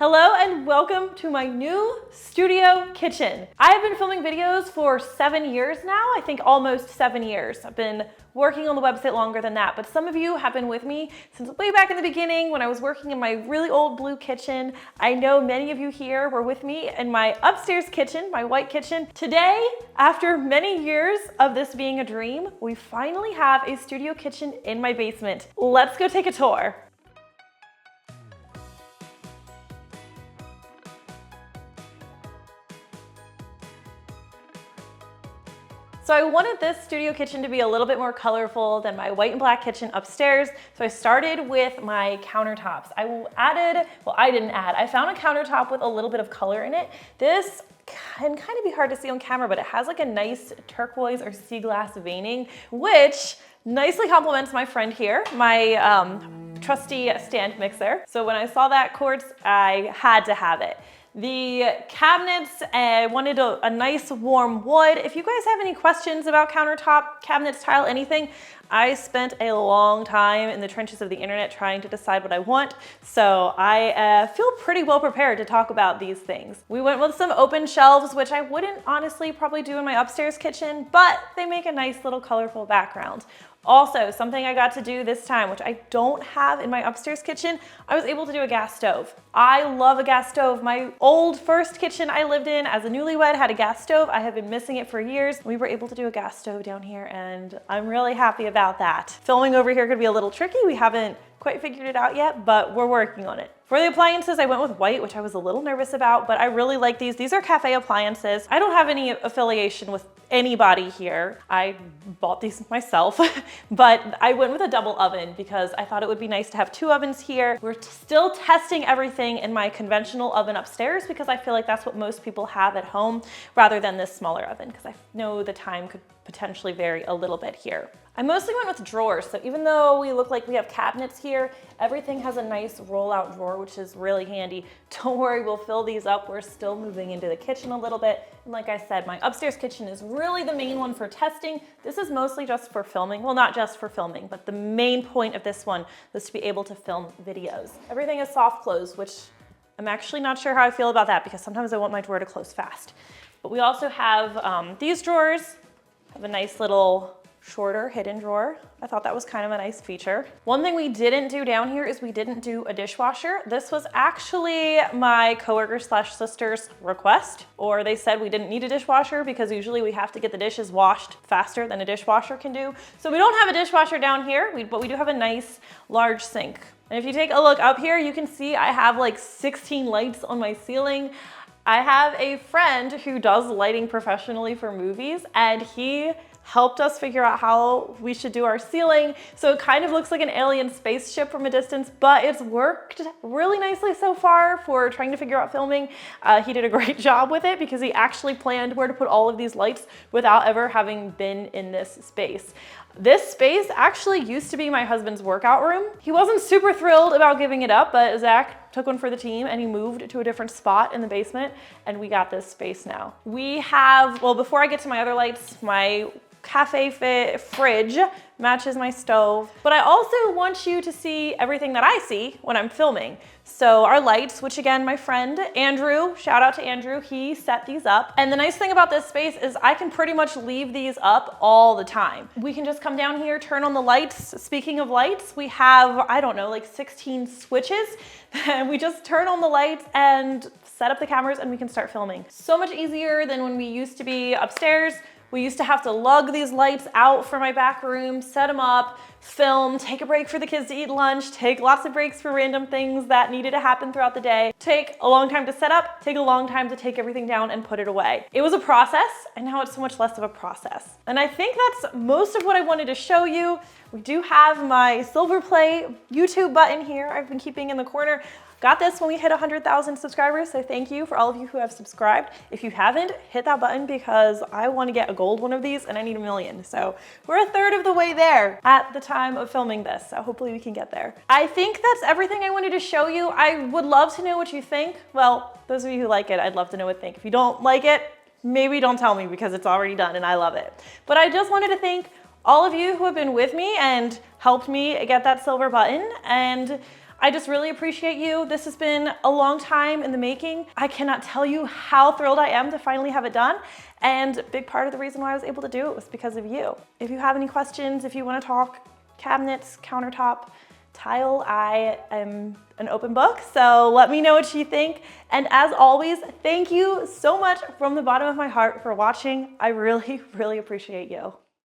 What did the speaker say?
Hello and welcome to my new studio kitchen. I've been filming videos for 7 years now, I think almost 7 years. I've been working on the website longer than that, but some of you have been with me since way back in the beginning when I was working in my really old blue kitchen. I know many of you here were with me in my upstairs kitchen, my white kitchen. Today, after many years of this being a dream, we finally have a studio kitchen in my basement. Let's go take a tour. So I wanted this studio kitchen to be a little bit more colorful than my white and black kitchen upstairs. So I started with my countertops. I found a countertop with a little bit of color in it. This can kind of be hard to see on camera, but it has like a nice turquoise or sea glass veining, which nicely complements my friend here, my trusty stand mixer. So when I saw that quartz, I had to have it. The cabinets, I wanted a nice warm wood. If you guys have any questions about countertop, cabinets, tile, anything, I spent a long time in the trenches of the internet trying to decide what I want. So I feel pretty well prepared to talk about these things. We went with some open shelves, which I wouldn't honestly probably do in my upstairs kitchen, but they make a nice little colorful background. Also, something I got to do this time, which I don't have in my upstairs kitchen, I was able to do a gas stove. I love a gas stove. My old first kitchen I lived in as a newlywed had a gas stove. I have been missing it for years. We were able to do a gas stove down here and I'm really happy about that. Filming over here could be a little tricky. We haven't quite figured it out yet, but we're working on it. For the appliances, I went with white, which I was a little nervous about, but I really like these. These are cafe appliances. I don't have any affiliation with anybody here. I bought these myself, but I went with a double oven because I thought it would be nice to have two ovens here. We're still testing everything in my conventional oven upstairs because I feel like that's what most people have at home rather than this smaller oven because I know the time could potentially vary a little bit here. I mostly went with drawers, so even though we look like we have cabinets here, everything has a nice roll-out drawer, which is really handy. Don't worry, we'll fill these up. We're still moving into the kitchen a little bit. And like I said, my upstairs kitchen is really the main one for testing. This is mostly just for filming. Well, not just for filming, but the main point of this one was to be able to film videos. Everything is soft close, which I'm actually not sure how I feel about that because sometimes I want my drawer to close fast. But we also have these drawers, have a nice little shorter hidden drawer. I thought that was kind of a nice feature. One thing we didn't do down here is we didn't do a dishwasher. This was actually my coworker slash sister's request, or they said we didn't need a dishwasher because usually we have to get the dishes washed faster than a dishwasher can do. So we don't have a dishwasher down here, but we do have a nice large sink. And if you take a look up here, you can see I have like 16 lights on my ceiling. I have a friend who does lighting professionally for movies, and he helped us figure out how we should do our ceiling. So it kind of looks like an alien spaceship from a distance, but it's worked really nicely so far for trying to figure out filming. He did a great job with it because he actually planned where to put all of these lights without ever having been in this space. This space actually used to be my husband's workout room. He wasn't super thrilled about giving it up, but Zach took one for the team and he moved to a different spot in the basement and we got this space now. We have, well, before I get to my other lights, my cafe fit fridge matches my stove, but I also want you to see everything that I see when I'm filming. So our lights, which again, my friend Andrew, shout out to Andrew, he set these up. And the nice thing about this space is I can pretty much leave these up all the time. We can just come down here, turn on the lights. Speaking of lights, we have, I don't know, like 16 switches. And we just turn on the lights and set up the cameras and we can start filming. So much easier than when we used to be upstairs. We used to have to lug these lights out for my back room, set them up, film, take a break for the kids to eat lunch, take lots of breaks for random things that needed to happen throughout the day, take a long time to set up, take a long time to take everything down and put it away. It was a process, and now it's so much less of a process. And I think that's most of what I wanted to show you. We do have my silver play YouTube button here I've been keeping in the corner. Got this when we hit 100,000 subscribers, so thank you for all of you who have subscribed. If you haven't, hit that button because I want to get a gold one of these and I need 1 million. So we're a third of the way there at the time of filming this, so hopefully we can get there. I think that's everything I wanted to show you. I would love to know what you think. Well, those of you who like it, I'd love to know what you think. If you don't like it, maybe don't tell me because it's already done and I love it. But I just wanted to thank all of you who have been with me and helped me get that silver button. And I just really appreciate you. This has been a long time in the making. I cannot tell you how thrilled I am to finally have it done. And a big part of the reason why I was able to do it was because of you. If you have any questions, if you want to talk cabinets, countertop, tile, I am an open book. So let me know what you think. And as always, thank you so much from the bottom of my heart for watching. I really, really appreciate you.